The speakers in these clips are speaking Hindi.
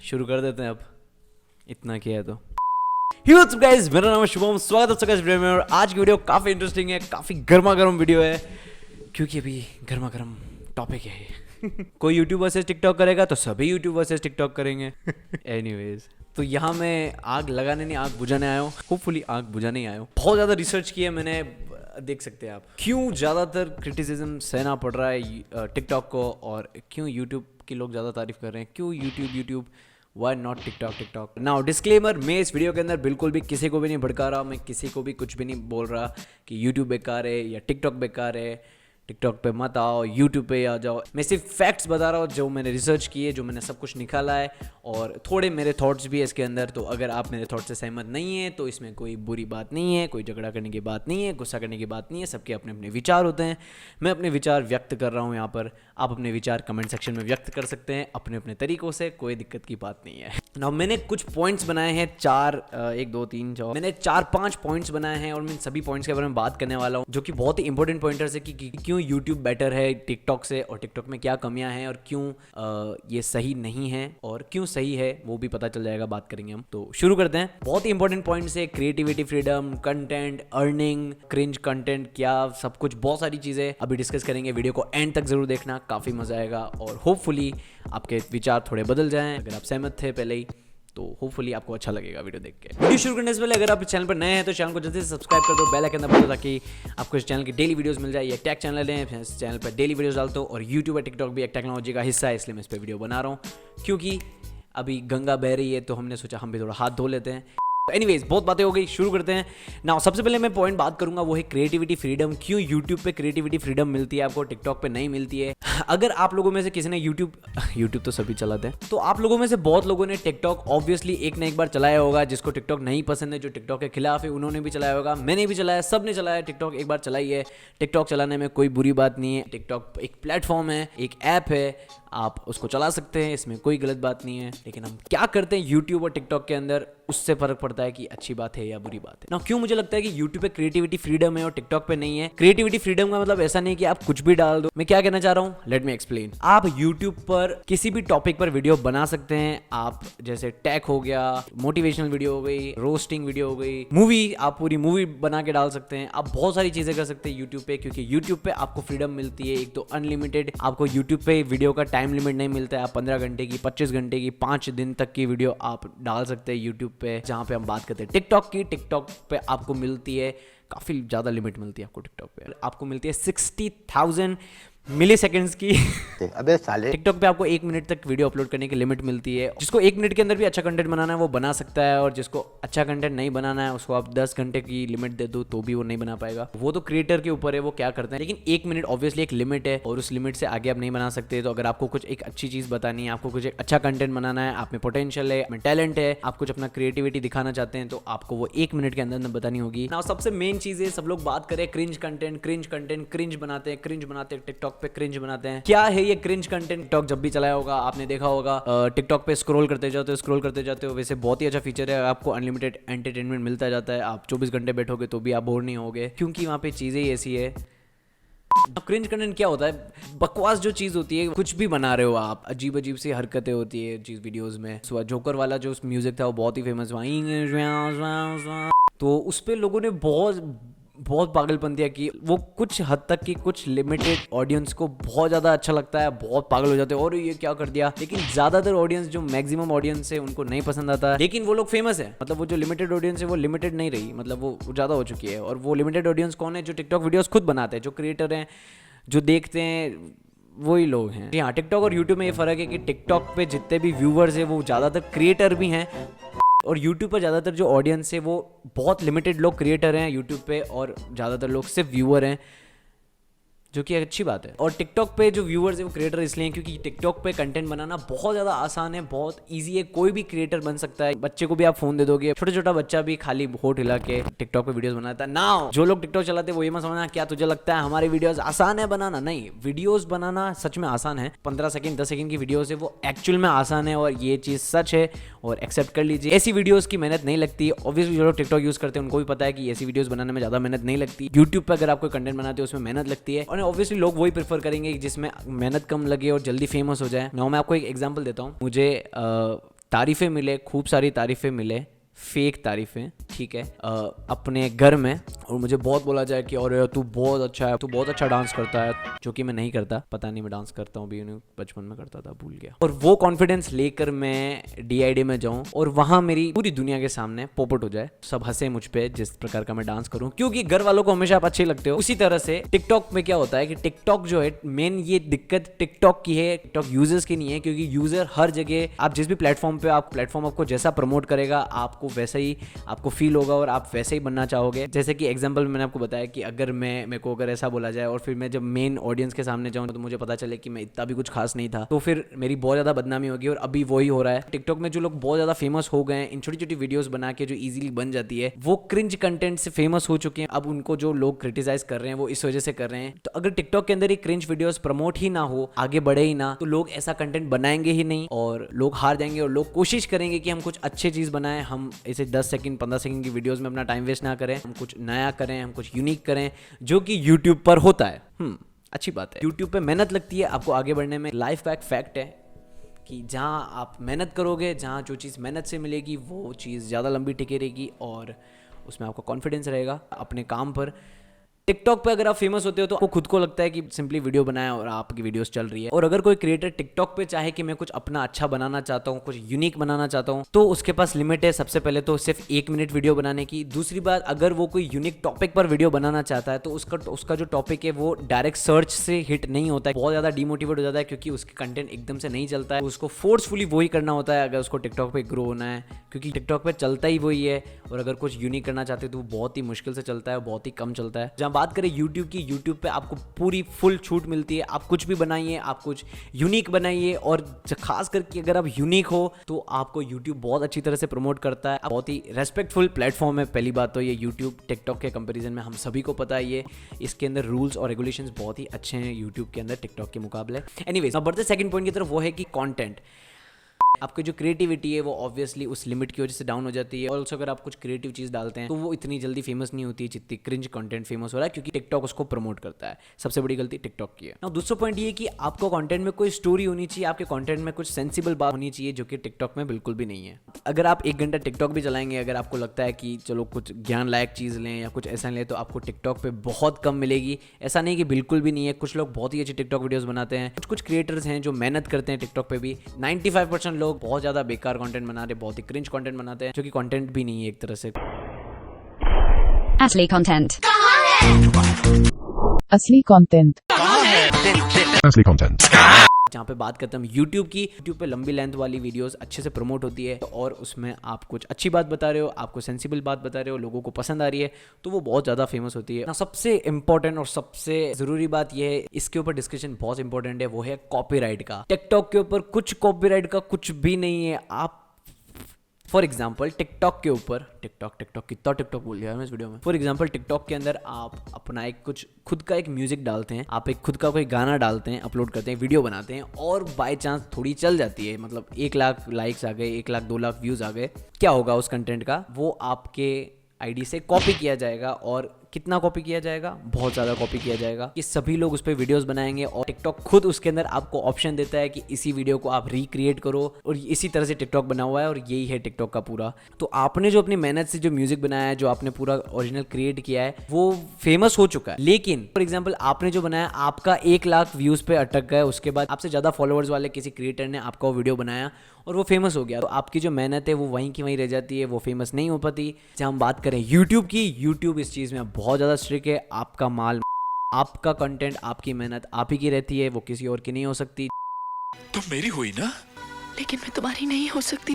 शुरू कर देते हैं अब, इतना किया है तो। व्हाट्स अप गाइस, मेरा नाम है शुभम, स्वागत है आपका इस वीडियो में। और आज की वीडियो काफ़ी इंटरेस्टिंग है, काफ़ी गर्मा गर्म वीडियो है, क्योंकि अभी गर्मा गर्म टॉपिक है ये। कोई यूट्यूब वर्सेस टिकटॉक करेगा तो सभी यूट्यूब वर्सेस टिकटॉक करेंगे। एनीवेज, तो यहाँ मैं आग लगाने नहीं, आग बुझाने आया हूँ। होपफुली आग बुझाने ही आया हूँ। बहुत ज़्यादा रिसर्च की है मैंने, देख सकते हैं आप क्यों ज़्यादातर क्रिटिसिज्म सहना पड़ रहा है टिकटॉक को, और क्यों यूट्यूब के लोग ज़्यादा तारीफ कर रहे हैं, क्यों YouTube why not TikTok. Now disclaimer, मैं इस वीडियो के अंदर बिल्कुल भी किसी को भी नहीं भड़का रहा, मैं किसी को भी कुछ भी नहीं बोल रहा कि यूट्यूब बेकार है या टिकटॉक बेकार है, टिकटॉक पे मत आओ, यूट्यूब पे आ जाओ। मैं सिर्फ फैक्ट्स बता रहा हूँ जो मैंने रिसर्च किए, जो मैंने सब कुछ निकाला है, और थोड़े मेरे थॉट्स भी है इसके अंदर। तो अगर आप मेरे थॉट्स से सहमत नहीं है तो इसमें कोई बुरी बात नहीं है, कोई झगड़ा करने की बात नहीं है, गुस्सा करने की बात नहीं है। सबके अपने अपने विचार होते हैं। मैं अपने विचार व्यक्त कर रहा हूँ यहाँ पर, आप अपने विचार कमेंट सेक्शन में व्यक्त कर सकते हैं अपने अपने तरीकों से, कोई दिक्कत की बात नहीं है। नाउ मैंने कुछ पॉइंट्स बनाए हैं, 1 2 3 4 मैंने 4-5 पॉइंट्स बनाए हैं, और मैं सभी पॉइंट्स के बारे में बात करने वाला हूँ, जो कि बहुत ही इंपॉर्टेंट पॉइंटर्स है कि क्यों यूट्यूब बेटर है टिकटॉक से, और टिकटॉक में क्या कमियां हैं, और क्यों ये सही नहीं है, और क्यों सही है वो भी पता चल जाएगा, बात करेंगे हम। तो शुरू करते हैं। बहुत ही इंपॉर्टेंट पॉइंट्स है, creativity, freedom, content, earning, cringe content, क्या सब कुछ, बहुत सारी चीजें अभी डिस्कस करेंगे। वीडियो को एंड तक जरूर देखना, काफी मजा आएगा, और होपफुली आपके विचार थोड़े बदल जाएं। अगर आप सहमत थे पहले ही तो होपफुली आपको अच्छा लगेगा वीडियो देख के। वीडियो शुरू करने से पहले अगर आप इस चैनल पर नए हैं तो चैनल को जल्दी से सब्सक्राइब कर दो, बेल आइकन दबा दो, ताकि आपको इस चैनल की डेली वीडियोस मिल जाए। ये टेक चैनल है, इस चैनल पर डेली वीडियोस डालता हूँ, और यूट्यूब और टिकटॉक भी एक टेक्नोलॉजी का हिस्सा है, इसलिए मैं इस पर वीडियो बना रहा हूँ। क्योंकि अभी गंगा बह रही है तो हमने सोचा हम भी थोड़ा हाथ धो लेते हैं। एनीवेज, बहुत बातें हो गई, शुरू करते हैं। नाउ सबसे पहले मैं पॉइंट बात करूंगा वो है क्रिएटिविटी फ्रीडम। क्यों यूट्यूब पे क्रिएटिविटी फ्रीडम मिलती है आपको, टिकटॉक पे नहीं मिलती है। अगर आप लोगों में से किसी ने यूट्यूब तो सभी चलाते हैं, तो आप लोगों में से बहुत लोगों ने टिकटॉक ऑब्वियसली एक ना एक बार चलाया होगा। जिसको टिकटॉक नहीं पसंद है, जो टिकटॉक के खिलाफ है, उन्होंने भी चलाया होगा, मैंने भी चलाया, सबने चलाया। टिकटॉक एक बार चलाई है, टिकटॉक चलाने में कोई बुरी बात नहीं है। टिकटॉक एक प्लेटफॉर्म है, एक ऐप है, आप उसको चला सकते हैं, इसमें कोई गलत बात नहीं है। लेकिन हम क्या करते हैं यूट्यूब और टिकटॉक के अंदर, उससे फर्क पड़ता है कि अच्छी बात है या बुरी बात है ना। क्यों मुझे लगता है कि यूट्यूब पे क्रिएटिविटी फ्रीडम है और टिकटॉक पे नहीं है। क्रिएटिविटी फ्रीडम का मतलब ऐसा नहीं कि आप कुछ भी डाल दो। मैं क्या कहना चाह रहा हूँ, लेट मी एक्सप्लेन। आप यूट्यूब पर किसी भी टॉपिक पर वीडियो बना सकते हैं। आप जैसे टेक हो गया, मोटिवेशनल वीडियो हो गई, रोस्टिंग वीडियो हो गई, मूवी, आप पूरी मूवी बना के डाल सकते हैं। आप बहुत सारी चीजें कर सकते हैं यूट्यूब पे, क्योंकि यूट्यूब पे आपको फ्रीडम मिलती है। एक तो अनलिमिटेड, आपको यूट्यूब पे वीडियो का टाइम लिमिट नहीं मिलता है। आप 15 घंटे की, 25 घंटे की, 5 दिन तक की वीडियो आप डाल सकते हैं यूट्यूब पे। जहाँ पे हम बात करते हैं टिकटॉक की, टिकटॉक पे आपको मिलती है काफ़ी ज़्यादा लिमिट मिलती है आपको टिकटॉक पे। आपको मिलती है 60,000 मिली सेकेंड्स की। अबे साले, टिकटॉक पे आपको 1 मिनट तक वीडियो अपलोड करने की लिमिट मिलती है। जिसको 1 मिनट के अंदर भी अच्छा कंटेंट बनाना है वो बना सकता है, और जिसको अच्छा कंटेंट नहीं बनाना है उसको आप 10 घंटे की लिमिट दे दो तो भी वो नहीं बना पाएगा। वो तो क्रिएटर के ऊपर है, वो क्या करते हैं। लेकिन 1 मिनट ऑब्वियसली एक लिमिट है, और उस लिमिट से आगे आप नहीं बना सकते। तो अगर आपको कुछ एक अच्छी चीज़ बतानी है, आपको कुछ एक अच्छा कंटेंट बनाना है, आप में पोटेंशियल है, में टैलेंट है, आप कुछ अपना क्रिएटिविटी दिखाना चाहते हैं, तो आपको वो 1 मिनट के अंदर बतानी होगी ना। सबसे मेन चीज़ है, सब लोग बात करें क्रिंज कंटेंट, क्रिंज बनाते हैं टिकटॉक पे, क्रिंज बनाते हैं। क्या है ये क्रिंज कंटेंट? टिकटॉक जब भी चलाया होगा आपने देखा होगा, टिकटॉक पे स्क्रॉल करते जाते हो। वैसे बहुत ही अच्छा फीचर है, आपको अनलिमिटेड एंटरटेनमेंट मिलता जाता है। आप 24 घंटे बैठोगे तो भी आप बोर नहीं होगे, क्योंकि वहाँ पे चीज़ें ही ऐसी है। क्रिंज कंटेंट क्या होता है? बकवास जो चीज़ होती है, कुछ भी बना रहे हो आप, अजीब अजीब सी हरकतें होती है चीज़ वीडियोस में। जोकर वाला जो म्यूजिक था वो बहुत ही फेमस हुआ, तो उस पर लोगों ने बहुत पागलपंतियाँ की। वो कुछ हद तक की, कुछ लिमिटेड ऑडियंस को बहुत ज़्यादा अच्छा लगता है, बहुत पागल हो जाते हैं और ये क्या कर दिया। लेकिन ज़्यादातर ऑडियंस, जो मैक्सिमम ऑडियंस है, उनको नहीं पसंद आता। लेकिन वो लोग फेमस है, मतलब वो जो लिमिटेड ऑडियंस है वो लिमिटेड नहीं रही, मतलब वो ज़्यादा हो चुकी है। और वो लिमिटेड ऑडियंस कौन है? जो टिकटॉक वीडियोज़ खुद बनाते हैं, जो क्रिएटर हैं, जो देखते हैं, वही लोग हैं। हाँ, टिकटॉक और यूट्यूब में ये फ़र्क है कि टिकटॉक पे जितने भी व्यूवर्स हैं वो ज़्यादातर क्रिएटर भी हैं, और यूट्यूब पर ज़्यादातर जो ऑडियंस है वो बहुत लिमिटेड लोग क्रिएटर हैं यूट्यूब पे, और ज़्यादातर लोग सिर्फ व्यूअर हैं, जो कि अच्छी बात है। और टिकटॉक पे जो व्यूअर्स है वो क्रिएटर इसलिए हैं क्योंकि टिकटॉक पे कंटेंट बनाना बहुत ज़्यादा आसान है, बहुत इजी है, कोई भी क्रिएटर बन सकता है। बच्चे को भी आप फोन दे दोगे, छोटा बच्चा भी खाली होठ हिला के टिकटॉक पे वीडियोस बनाता है। नाउ जो लोग टिकटॉक चलाते हैं वो ये मत समझना क्या तुझे लगता है हमारी वीडियोस आसान है बनाना। नहीं, वीडियोस बनाना सच में आसान है। 15 सेकंड 10 सेकंड की वीडियोस है वो एक्चुअल में आसान है, और ये चीज़ सच है, और एक्सेप्ट कर लीजिए। ऐसी वीडियोस की मेहनत नहीं लगती। ऑब्वियसली जो लोग टिकटॉक यूज़ करते हैं उनको भी पता है कि ऐसी वीडियोस बनाने में ज़्यादा मेहनत नहीं लगती। यूट्यूब पर अगर आप कोई कंटेंट बनाते हो उसमें मेहनत लगती है, और ऑब्वियसली लोग वही प्रेफर करेंगे जिसमें मेहनत कम लगे और जल्दी फेमस हो जाए। नाउ मैं आपको एक एग्जांपल देता हूँ। मुझे तारीफ़ें मिले, खूब सारी तारीफ़ें मिले, फेक तारीफ़ें, ठीक है, अपने घर में। और मुझे बहुत बोला जाए कि और तू बहुत अच्छा है, तू बहुत अच्छा डांस करता है, जो कि मैं नहीं करता। पता नहीं मैं डांस करता हूँ भी, बचपन में करता था, भूल गया। और वो कॉन्फिडेंस लेकर मैं DID में जाऊँ और वहाँ मेरी पूरी दुनिया के सामने पोपट हो जाए, सब हंसे मुझ पे जिस प्रकार का मैं डांस करूँ, क्योंकि घर वालों को हमेशा आप अच्छे लगते हो। उसी तरह से टिकटॉक में क्या होता है कि टिकटॉक जो है, मेन ये दिक्कत टिकटॉक की है, टिकटॉक यूजर्स की नहीं है, क्योंकि यूजर हर जगह, आप जिस भी प्लेटफॉर्म पे, आप प्लेटफॉर्म आपको जैसा प्रमोट करेगा आपको वैसा ही आपको फील होगा और आप वैसे ही बनना चाहोगे। जैसे कि एग्जांपल मैंने आपको बताया कि अगर मेरे को अगर ऐसा बोला जाए और फिर मैं जब मेन ऑडियंस के सामने जाऊं तो मुझे पता चले कि मैं इतना भी कुछ खास नहीं था, तो फिर मेरी बहुत ज़्यादा बदनामी होगी। और अभी वही हो रहा है टिकटॉक में। जो लोग बहुत ज़्यादा फेमस हो गए हैं इन छोटी छोटी वीडियोस बना के, जो ईजिली बन जाती है, वो क्रिंज कंटेंट से फेमस हो चुके हैं। अब उनको जो लोग क्रिटिसाइज कर रहे हैं वो इस वजह से कर रहे हैं। तो अगर टिकटॉक के अंदर ये क्रिंज वीडियोस प्रमोट ही ना हो, आगे बढ़े ही ना, तो लोग ऐसा कंटेंट बनाएंगे ही नहीं और लोग हार जाएंगे। और लोग कोशिश करेंगे कि हम कुछ अच्छी चीज़ बनाएं, हम ऐसे 10 सेकंड 15 सेकंड की वीडियोस में अपना टाइम वेस्ट ना करें, हम कुछ नया करें, हम कुछ यूनिक करें, जो कि यूट्यूब पर होता है। अच्छी बात है, यूट्यूब पे मेहनत लगती है आपको आगे बढ़ने में। लाइफ का एक फैक्ट है कि जहाँ आप मेहनत करोगे, जहाँ जो चीज़ मेहनत से मिलेगी वो चीज़ ज़्यादा लंबी टिके रहेगी और उसमें आपका कॉन्फिडेंस रहेगा अपने काम पर। टिकटॉक पे अगर आप फेमस होते हो तो आपको खुद को लगता है कि सिंपली वीडियो बनाया और आपकी वीडियोस चल रही है। और अगर कोई क्रिएटर टिकटॉक पे चाहे कि मैं कुछ अपना अच्छा बनाना चाहता हूँ, कुछ यूनिक बनाना चाहता हूँ, तो उसके पास लिमिट है। सबसे पहले तो सिर्फ 1 मिनट वीडियो बनाने की। दूसरी बात, अगर वो कोई यूनिक टॉपिक पर वीडियो बनाना चाहता है तो उसका जो टॉपिक है वो डायरेक्ट सर्च से हिट नहीं होता है, बहुत ज़्यादा डिमोटिवेट हो जाता है, क्योंकि उसके कंटेंट एकदम से नहीं चलता है। उसको फोर्सफुली वही करना होता है अगर उसको टिकटॉक पे ग्रो होना है, क्योंकि टिकटॉक पे चलता ही वही है। और अगर कुछ यूनिक करना चाहते हो तो वो बहुत ही मुश्किल से चलता है, बहुत ही कम चलता है। जहाँ बात करें यूट्यूब की, यूट्यूब पे आपको पूरी फुल छूट मिलती है। आप कुछ भी बनाइए, आप कुछ यूनिक बनाइए। और खास करके अगर आप यूनिक हो तो आपको यूट्यूब बहुत अच्छी तरह से प्रमोट करता है। बहुत ही रेस्पेक्टफुल प्लेटफॉर्म है। पहली बात तो ये यूट्यूब टिकटॉक के कंपैरिजन में हम सभी को पता है ये, इसके अंदर रूल्स और रेगुलेशंस बहुत ही अच्छे हैं यूट्यूब के अंदर टिकटॉक के मुकाबले। एनीवेज, अब बढ़ते सेकंड पॉइंट की तरफ, वो है कि कंटेंट। आपकी जो क्रिएटिविटी है वो ऑब्वियसली उस लिमिट की वजह से डाउन हो जाती है। और ऑल्सो अगर आप कुछ क्रिएटिव चीज़ डालते हैं तो वो इतनी जल्दी फेमस नहीं होती है जितनी क्रिंज कंटेंट फेमस हो रहा है, क्योंकि टिकटॉक उसको प्रमोट करता है। सबसे बड़ी गलती टिकटॉक की है। नाउ दूसरा पॉइंट ये कि आपको कंटेंट में कोई स्टोरी होनी चाहिए, आपके कंटेंट में कुछ सेंसिबल बात होनी चाहिए, जो कि टिकटॉक में बिल्कुल भी नहीं है। अगर आप 1 घंटा टिकटॉक भी चलाएंगे, अगर आपको लगता है कि चलो कुछ ज्ञान लायक चीज़ लें या कुछ ऐसा लें, तो आपको टिकटॉक पे बहुत कम मिलेगी। ऐसा नहीं कि बिल्कुल भी नहीं है, कुछ लोग बहुत ही अच्छी टिकटॉक वीडियोस बनाते हैं। कुछ क्रिएटर्स हैं जो मेहनत करते हैं टिकटॉक पे भी। 95% लोग बहुत ज़्यादा बेकार कंटेंट बना रहे, बहुत ही क्रिंज कंटेंट बनाते हैं, जो कि कंटेंट भी नहीं है एक तरह से। असली कंटेंट असली कंटेंट असली कंटेंट जहाँ पे बात करते हैं हम यूट्यूब की, यूट्यूब पे लंबी लेंथ वाली वीडियोस अच्छे से प्रमोट होती है, और उसमें आप कुछ अच्छी बात बता रहे हो, आपको सेंसिबल बात बता रहे हो, लोगों को पसंद आ रही है, तो वो बहुत ज़्यादा फेमस होती है ना। सबसे इंपॉर्टेंट और सबसे ज़रूरी बात यह है, इसके ऊपर डिस्कशन बहुत इंपॉर्टेंट है, वो है कॉपीराइट का। टिकटॉक के ऊपर कुछ कॉपीराइट का कुछ भी नहीं है। आप फॉर एग्जाम्पल टिकटॉक के ऊपर, टिकटॉक कितना टिकटॉक बोल दिया मैं इस वीडियो में। फॉर एग्जाम्पल टिकटॉक के अंदर आप अपना एक कुछ खुद का एक म्यूजिक डालते हैं, आप एक खुद का कोई गाना डालते हैं, अपलोड करते हैं, वीडियो बनाते हैं, और बाय चांस थोड़ी चल जाती है, मतलब 1 लाख लाइक्स आ गए, 1 लाख 2 लाख व्यूज आ गए, क्या होगा उस कंटेंट का? वो आपके आईडी से कॉपी किया जाएगा। और कितना कॉपी किया जाएगा? बहुत ज़्यादा कॉपी किया जाएगा कि सभी लोग उस पर वीडियोस बनाएंगे, और टिकटॉक खुद उसके अंदर आपको ऑप्शन देता है कि इसी वीडियो को आप रिक्रिएट करो, और इसी तरह से टिकटॉक बना हुआ है, और यही है टिकटॉक का पूरा। तो आपने जो अपनी मेहनत से जो म्यूजिक बनाया है, जो आपने पूरा ओरिजिनल क्रिएट किया है, वो फेमस हो चुका है। लेकिन फॉर एग्जाम्पल आपने जो बनाया, आपका 1 लाख व्यूज पे अटक गए, उसके बाद आपसे ज़्यादा फॉलोअर्स वाले किसी क्रिएटर ने आपका वो वीडियो बनाया और वो फेमस हो गया, तो आपकी जो मेहनत है वो वहीं की वहीं रह जाती है, वो फेमस नहीं हो पाती। जब हम बात करें यूट्यूब की, यूट्यूब इस चीज़ में बहुत ज़्यादा स्ट्रिक्ट है। आपका माल, आपका कंटेंट, आपकी मेहनत आप ही की रहती है, वो किसी और की नहीं हो सकती। तुम मेरी हुई ना, लेकिन मैं तुम्हारी नहीं हो सकती,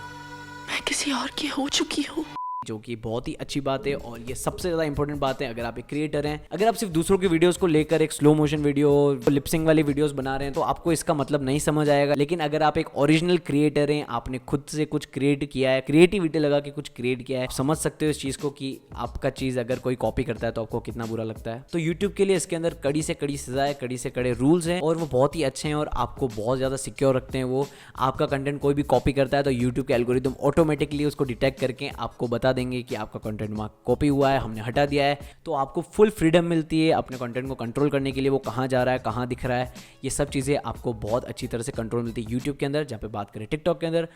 मैं किसी और की हो चुकी हूँ। जो कि बहुत ही अच्छी बात है, और ये सबसे ज़्यादा इंपॉर्टेंट बात है अगर आप एक क्रिएटर हैं। अगर आप सिर्फ दूसरों की वीडियोस को लेकर एक स्लो मोशन वीडियो, लिपसिंग वाली वीडियोस बना रहे हैं, तो आपको इसका मतलब नहीं समझ आएगा। लेकिन अगर आप एक ओरिजिनल क्रिएटर हैं, आपने खुद से कुछ क्रिएट किया है, क्रिएटिविटी लगा के कुछ क्रिएट किया है, समझ सकते हो इस चीज़ को कि आपका चीज़ अगर कोई कॉपी करता है तो आपको कितना बुरा लगता है। तो यूट्यूब के लिए इसके अंदर कड़ी से कड़ी सजा है, कड़ी से कड़े रूल्स हैं, और वो बहुत ही अच्छे हैं, और आपको बहुत ज़्यादा सिक्योर रखते हैं। वो आपका कंटेंट कोई भी कॉपी करता है तो यूट्यूब के एल्गोरिदम ऑटोमेटिकली उसको डिटेक्ट करके आपको बता देंगे कि आपका कंटेंट वहाँ कॉपी हुआ है, हमने हटा दिया है। तो आपको फुल फ्रीडम मिलती है अपने कंटेंट को कंट्रोल करने के लिए, वो कहाँ जा रहा है, कहाँ दिख रहा है, ये सब चीज़ें आपको बहुत अच्छी तरह से कंट्रोल मिलती है यूट्यूब के अंदर। जहाँ पे बात करें टिकटॉक के अंदर,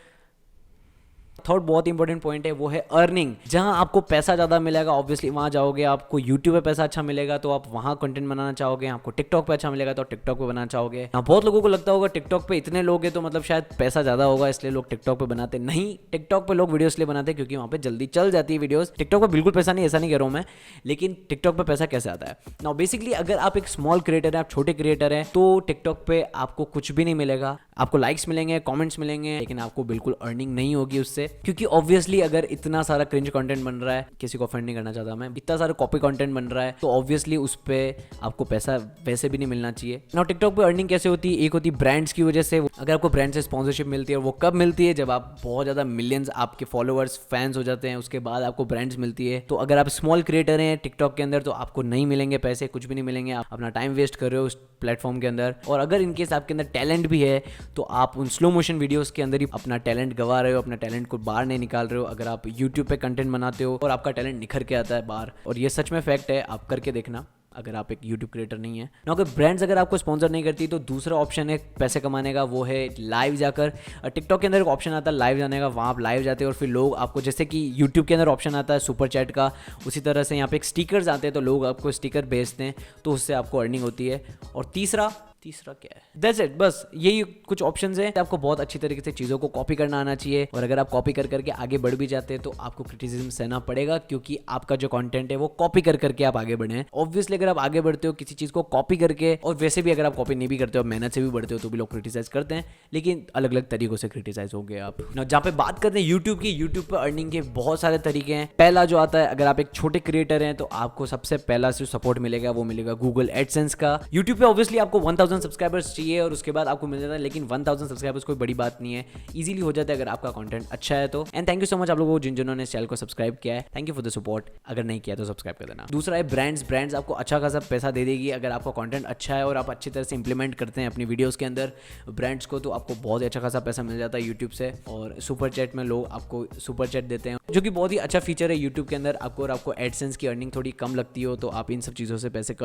थर्ड बहुत इंपॉर्टेंट पॉइंट है, वो है अर्निंग। जहां आपको पैसा ज़्यादा मिलेगा ऑब्वियसली वहां जाओगे। आपको यूट्यूब पे पैसा अच्छा मिलेगा तो आप वहां कंटेंट बनाना चाहोगे। आपको टिकटॉक पे अच्छा मिलेगा तो टिकटॉक पे बनाना चाहोगे। यहाँ बहुत लोगों को लगता होगा टिकटॉक पे इतने लोग हैं तो मतलब शायद पैसा ज़्यादा होगा इसलिए लोग टिकटॉक पे बनाते। नहीं, टिकटॉक पे लोग वीडियो इसलिए बनाते हैं क्योंकि वहाँ पे जल्दी चल जाती है वीडियोस। टिकटॉक पे बिल्कुल पैसा नहीं, ऐसा नहीं कह रहा हूँ मैं, लेकिन टिकटॉक पे पैसा कैसे आता है ना। बेसिकली अगर आप एक स्मॉल क्रिएटर है, आप छोटे क्रिएटर हैं, तो टिकटॉक पे आपको कुछ भी नहीं मिलेगा। आपको लाइक्स मिलेंगे, कमेंट्स मिलेंगे, लेकिन आपको बिल्कुल अर्निंग नहीं होगी उससे। क्योंकि ऑब्वियसली अगर इतना सारा क्रिंज कंटेंट बन रहा है, किसी को ऑफेंड नहीं करना चाहता मैं, इतना सारा कॉपी कंटेंट बन रहा है तो ऑब्वियसली उस पर आपको पैसा वैसे भी नहीं मिलना चाहिए ना। टिकटॉक पे अर्निंग कैसे होती है? एक होती है ब्रांड्स की वजह से। अगर आपको ब्रांड से स्पॉन्सरशिप मिलती है, वो कब मिलती है? जब आप बहुत ज़्यादा मिलियंस आपके फॉलोअर्स फैंस हो जाते हैं, उसके बाद आपको ब्रांड्स मिलती है। तो अगर आप स्मॉल क्रिएटर हैं टिकटॉक के अंदर तो आपको नहीं मिलेंगे पैसे, कुछ भी नहीं मिलेंगे। आप अपना टाइम वेस्ट कर रहे हो उस प्लेटफॉर्म के अंदर। और अगर इनकेस आपके अंदर टैलेंट भी है तो आप उन स्लो मोशन वीडियोस के अंदर ही अपना टैलेंट गवा रहे हो, अपना टैलेंट को बाहर नहीं निकाल रहे हो। अगर आप यूट्यूब पे कंटेंट बनाते हो और आपका टैलेंट निखर के आता है बाहर, और ये सच में फैक्ट है, आप करके देखना अगर आप एक यूट्यूब क्रिएटर नहीं है ना। अगर ब्रांड्स अगर आपको स्पॉन्सर नहीं करती तो दूसरा ऑप्शन है पैसे कमाने का, वो है लाइव जाकर। टिकटॉक के अंदर एक ऑप्शन आता है लाइव जाने का, वहाँ आप लाइव जाते हैं और फिर लोग आपको, जैसे कि यूट्यूब के अंदर ऑप्शन आता है सुपर चैट का, उसी तरह से यहाँ पे एक स्टिकर्स आते हैं तो लोग आपको स्टिकर भेजते हैं तो उससे आपको अर्निंग होती है। और तीसरा क्या है? दैट्स इट, बस यही कुछ ऑप्शंस हैं। आपको बहुत अच्छी तरीके से चीज़ों को कॉपी करना आना चाहिए, और अगर आप कॉपी कर करके आगे बढ़ भी जाते हैं तो आपको क्रिटिसिज्म सहना पड़ेगा क्योंकि आपका जो कंटेंट है वो कॉपी कर करके आप आगे बढ़े हैं। ऑब्वियसली अगर आप आगे बढ़ते हो किसी चीज़ को कॉपी करके, और वैसे भी अगर आप कॉपी नहीं भी करते हो, मेहनत से भी बढ़ते हो, तो भी लोग क्रिटिसाइज करते हैं, लेकिन अलग अलग तरीकों से क्रिटिसाइज होंगे आप। जहाँ पे बात करते हैं यूट्यूब की, यूट्यूब पर अर्निंग के बहुत सारे तरीके हैं। पहला जो आता है, अगर आप एक छोटे क्रिएटर हैं तो आपको सबसे पहला जो सपोर्ट मिलेगा वो मिलेगा गूगल एडसेंस का। यूट्यूब पे ऑब्वियसली आपको 1000 सब्सक्राइबर्स चाहिए और उसके बाद आपको मिल जाता है, लेकिन 1000 सब्सक्राइबर्स कोई बड़ी बात नहीं है, इजीली हो जाता है अगर आपका कंटेंट अच्छा है तो। And thank you so much आप लोगों को जिन्होंने इस चैनल को सब्सक्राइब किया है, thank you for the support. अगर नहीं किया तो सब्सक्राइब कर देना। दूसरा है ब्रांड्स आपको अच्छा खासा पैसा दे देगी अगर आपका कंटेंट अच्छा है और आप अच्छी तरह से इंप्लीमेंट करते हैं अपनी वीडियोस के अंदर ब्रांड्स को, तो आपको बहुत ही अच्छा खासा पैसा मिल जाता है यूट्यूब से। और सुपर चैट में लोग आपको सुपर चैट देते हैं, जो कि बहुत ही अच्छा फीचर है यूट्यूब के अंदर आपको। और आपको एडसेंस की अर्निंग थोड़ी कम लगती हो तो आप इन सब चीज़ों से पैसे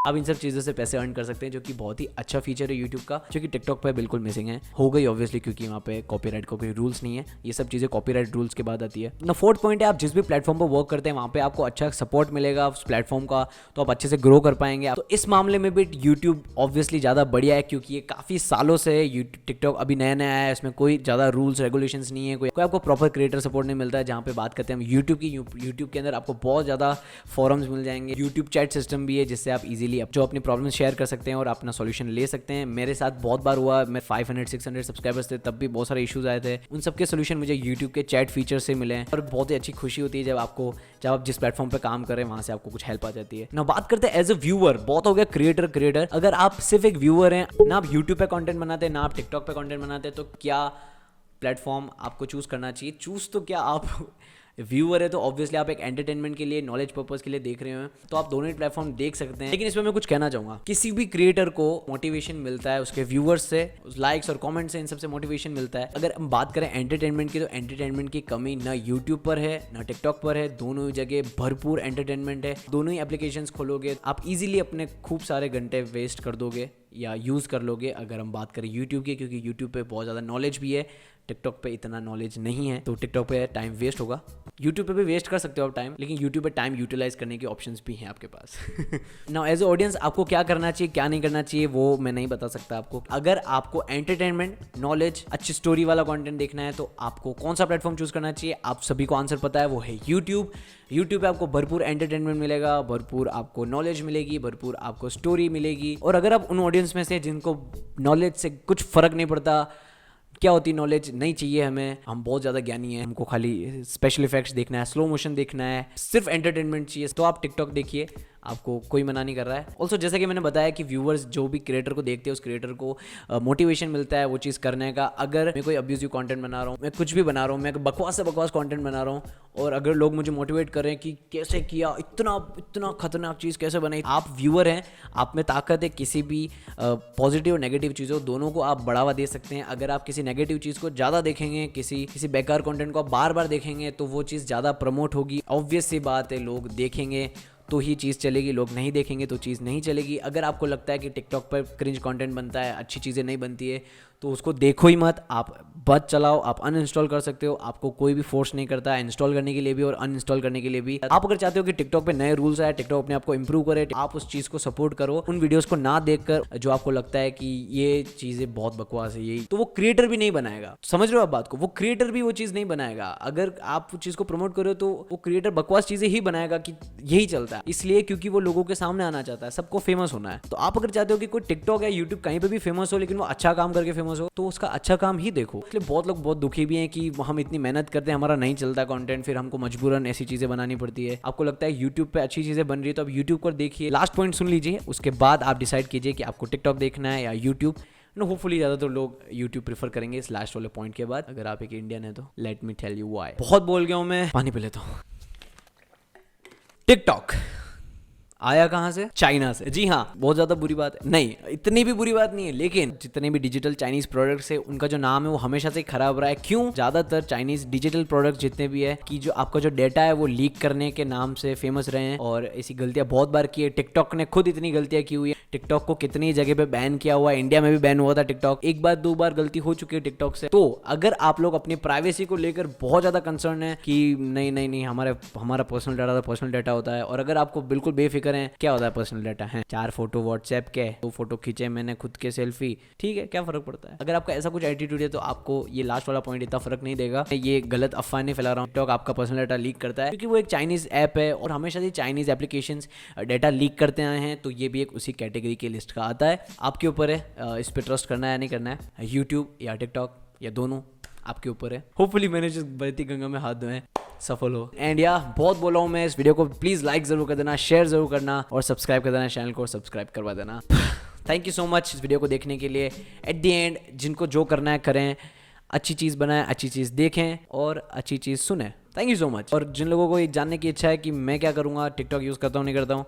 आप इन सब चीज़ों से पैसे अर्न कर सकते हैं, जो कि बहुत ही अच्छा फीचर है यूट्यूब का, जो कि टिकटॉक पे बिल्कुल मिसिंग है। हो गई ऑब्वियसली क्योंकि वहाँ पे कॉपीराइट का कोई रूल्स नहीं है, ये सब चीज़ें कॉपीराइट रूल्स के बाद आती है ना। फोर्थ पॉइंट है, आप जिस भी प्लेटफॉर्म पर वर्क करते हैं वहाँ पे आपको अच्छा सपोर्ट मिलेगा उस प्लेटफॉर्म का, तो आप अच्छे से ग्रो कर पाएंगे। तो इस मामले में भी यूट्यूब ऑब्वियसली ज़्यादा बढ़िया है क्योंकि ये काफ़ी सालों से टिकटॉक अभी नया नया आया है, इसमें कोई ज़्यादा रूल्स रेगुलेशंस नहीं है, कोई आपको प्रॉपर क्रिएटर सपोर्ट नहीं मिलता है। जहाँ पे बात करते हैं हम यूट्यूब की, यूट्यूब के अंदर आपको बहुत ज़्यादा फॉरम्स मिल जाएंगे, यूट्यूब चैट सिस्टम भी है जिससे आप इजीली जो अपनी प्रॉब्लम शेयर कर सकते हैं और अपना सॉल्यूशन ले सकते हैं। मेरे साथ बहुत बार हुआ, मैं 500-600 सब्सक्राइबर्स थे तब भी बहुत सारे इश्यूज आए थे, उन सबके सॉल्यूशन मुझे यूट्यूब के चैट फीचर से मिले हैं। और बहुत ही अच्छी खुशी होती है जब आप जिस प्लेटफॉर्म पे काम कर रहे हैं वहां से आपको कुछ हेल्प आ जाती है ना। बात करते हैं एज अ व्यूअर, बहुत हो गया क्रिएटर। अगर आप सिर्फ एक व्यूअर हैं, ना आप यूट्यूब पे कंटेंट बनाते हैं ना आप टिकटॉक पे कंटेंट बनाते हैं, तो क्या प्लेटफॉर्म आपको चूज करना चाहिए? चूज तो क्या, आप व्यूअर है तो ऑब्वियसली आप एक एंटरटेनमेंट के लिए, नॉलेज पर्पस के लिए देख रहे हो तो आप दोनों ही प्लेटफॉर्म देख सकते हैं। लेकिन इसमें मैं कुछ कहना चाहूँगा, किसी भी क्रिएटर को मोटिवेशन मिलता है उसके व्यूअर्स से, लाइक्स और कमेंट्स से, इन सबसे मोटिवेशन मिलता है। अगर हम बात करें एंटरटेनमेंट की, तो एंटरटेनमेंट की कमी ना यूट्यूब पर है ना टिकटॉक पर है, दोनों ही जगह भरपूर एंटरटेनमेंट है। दोनों ही एप्लीकेशंस खोलोगे आप इजीली अपने खूब सारे घंटे वेस्ट कर दोगे या यूज़ कर लोगे। अगर हम बात करें यूट्यूब की, क्योंकि यूट्यूब पे बहुत ज़्यादा नॉलेज भी है, टिकटॉक पे इतना नॉलेज नहीं है, तो टिकटॉक पे टाइम वेस्ट होगा। यूट्यूब पे भी वेस्ट कर सकते हो आप टाइम, लेकिन यूट्यूब पे टाइम यूटिलाइज करने के ऑप्शंस भी हैं आपके पास। नाउ एज ए ऑडियंस आपको क्या करना चाहिए क्या नहीं करना चाहिए वो मैं नहीं बता सकता आपको। अगर आपको एंटरटेनमेंट, नॉलेज, अच्छी स्टोरी वाला कंटेंट देखना है तो आपको कौन सा प्लेटफॉर्म चूज करना चाहिए, आप सभी को आंसर पता है, वो है यूट्यूब। यूट्यूब पे आपको भरपूर एंटरटेनमेंट मिलेगा, भरपूर आपको नॉलेज मिलेगी, भरपूर आपको स्टोरी मिलेगी। और अगर आप उन ऑडियंस में से जिनको नॉलेज से कुछ फर्क नहीं पड़ता, क्या होती नॉलेज नहीं चाहिए हमें, हम बहुत ज़्यादा ज्ञानी हैं, हमको खाली स्पेशल इफेक्ट्स देखना है, स्लो मोशन देखना है, सिर्फ एंटरटेनमेंट चाहिए, तो आप टिकटॉक देखिए, आपको कोई मना नहीं कर रहा है। ऑल्सो जैसा कि मैंने बताया कि व्यूअर्स जो भी क्रिएटर को देखते हैं उस क्रिएटर को मोटिवेशन मिलता है वो चीज़ करने का। अगर मैं कोई अब्यूजिव कंटेंट बना रहा हूँ, मैं कुछ भी बना रहा हूँ, मैं बकवास से बकवास कंटेंट बना रहा हूँ, और अगर लोग मुझे मोटिवेट कर रहे हैं कि कैसे किया, इतना खतरनाक चीज़ कैसे बनाई, आप व्यूअर हैं, आप में ताकत है, किसी भी पॉजिटिव और नेगेटिव चीज़ों दोनों को आप बढ़ावा दे सकते हैं। अगर आप किसी नेगेटिव चीज़ को ज़्यादा देखेंगे, किसी बेकार कंटेंट को आप बार बार देखेंगे तो वो चीज़ ज़्यादा प्रमोट होगी। ऑब्वियस सी बात है, लोग देखेंगे तो ही चीज़ चलेगी, लोग नहीं देखेंगे तो चीज़ नहीं चलेगी। अगर आपको लगता है कि टिकटॉक पर क्रिंज कंटेंट बनता है, अच्छी चीज़ें नहीं बनती है, तो उसको देखो ही मत, आप बच चलाओ, आप अनइंस्टॉल कर सकते हो, आपको कोई भी फोर्स नहीं करता है इंस्टॉल करने के लिए भी और अनइंस्टॉल करने के लिए भी। आप अगर चाहते हो कि टिकटॉक पे नए रूल्स आए, टिकटॉक अपने आप को इंप्रूव करे, आप उस चीज को सपोर्ट करो, उन वीडियोस को ना देखकर जो आपको लगता है कि ये चीजें बहुत बकवास है, यही तो वो क्रिएटर भी नहीं बनाएगा। समझ रहे हो आप बात को? वो क्रिएटर भी वो चीज नहीं बनाएगा। अगर आप उस चीज को प्रमोट करो तो वो क्रिएटर बकवास चीजें ही बनाएगा कि यही चलता है, इसलिए क्योंकि वो लोगों के सामने आना चाहता है, सबको फेमस होना है। तो आप अगर चाहते हो कि कोई टिकटॉक या यूट्यूब कहीं पे भी फेमस हो लेकिन वो अच्छा काम करके फेमस हो, तो उसका अच्छा काम ही देखो। इसलिए बहुत लोग बहुत दुखी भी हैं कि हम इतनी मेहनत करते हैं, हमारा नहीं चलता कंटेंट, फिर हमको मजबूरन ऐसी चीजें बनानी पड़ती है। आपको लगता है यूट्यूब पे अच्छी चीजें बन रही है तो आप यूट्यूब पर देखिए, लास्ट पॉइंट सुन लीजिए, उसके बाद आप डिसाइड कीजिए कि आपको टिकटॉक देखना है या यूट्यूब। होपफुली ज़्यादातर लोग यूट्यूब प्रीफर करेंगे इस लास्ट वाले पॉइंट के बाद, अगर आप एक इंडियन है तो। Let me tell you why. बहुत बोल गया हूं मैं, पानी पी लेता हूं। टिकटॉक आया कहां से? चाइना से। जी हाँ, बहुत ज्यादा बुरी बात है नहीं, इतनी भी बुरी बात नहीं है, लेकिन जितने भी डिजिटल चाइनीज प्रोडक्ट्स है उनका जो नाम है वो हमेशा से खराब रहा है। क्यों? ज्यादातर चाइनीज डिजिटल प्रोडक्ट्स जितने भी है कि जो आपका जो डेटा है वो लीक करने के नाम से फेमस रहे हैं और ऐसी गलतियां बहुत बार की है। टिकटॉक ने खुद इतनी गलतियां की हुई है, टिकटॉक को कितनी जगह पे बैन किया हुआ है, इंडिया में भी बैन हुआ था टिकटॉक, एक बार दो बार गलती हो चुकी है टिकटॉक से। तो अगर आप लोग अपनी प्राइवेसी को लेकर बहुत ज्यादा कंसर्न है कि नहीं हमारा पर्सनल डाटा होता है, और अगर आपको बिल्कुल बेफिक्र है, क्या होता है पर्सनल डाटा है? 4 फोटो व्हाट्सएप के, 2 फोटो खींचे मैंने खुद के सेल्फी, ठीक है, क्या फर्क पड़ता है? अगर आपका ऐसा कुछ एटीट्यूड है तो आपको ये लास्ट वाला पॉइंट इतना फर्क नहीं देगा। ये गलत अफवाह नहीं फैला रहा हूँ, टिकटॉक आपका पर्सनल डाटा लीक करता है क्योंकि वो एक चाइनीज ऐप है और हमेशा से चाइनीज एप्लीकेशंस डाटा लीक करते आए हैं, तो ये भी एक उसी कैटेगरी की लिस्ट का आता है। आपके ऊपर है इस पर ट्रस्ट करना है या नहीं करना है, यूट्यूब या टिकटॉक या दोनों, आपके ऊपर है। होपफुली मैंने जिस बहती गंगा में हाथ धोए सफल हो। एंड या बहुत बोला हूँ मैं, इस वीडियो को प्लीज लाइक जरूर कर देना, शेयर जरूर करना और सब्सक्राइब कर देना, चैनल को सब्सक्राइब करवा देना। थैंक यू सो मच इस वीडियो को देखने के लिए। एट द एंड जिनको जो करना है करें, अच्छी चीज़ बनाएं, अच्छी चीज़ देखें और अच्छी चीज़ सुने। Thank you so much. और जिन लोगों को ये जानने की इच्छा है कि मैं क्या करूँगा, टिकटॉक यूज़ करता हूँ नहीं करता हूँ,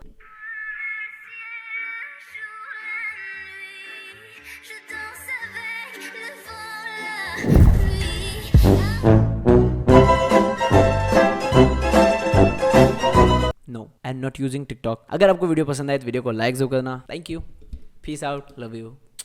no I am not using TikTok. अगर आपको वीडियो पसंद आए तो वीडियो को लाइक जरूर करना। Thank you, peace out, love you.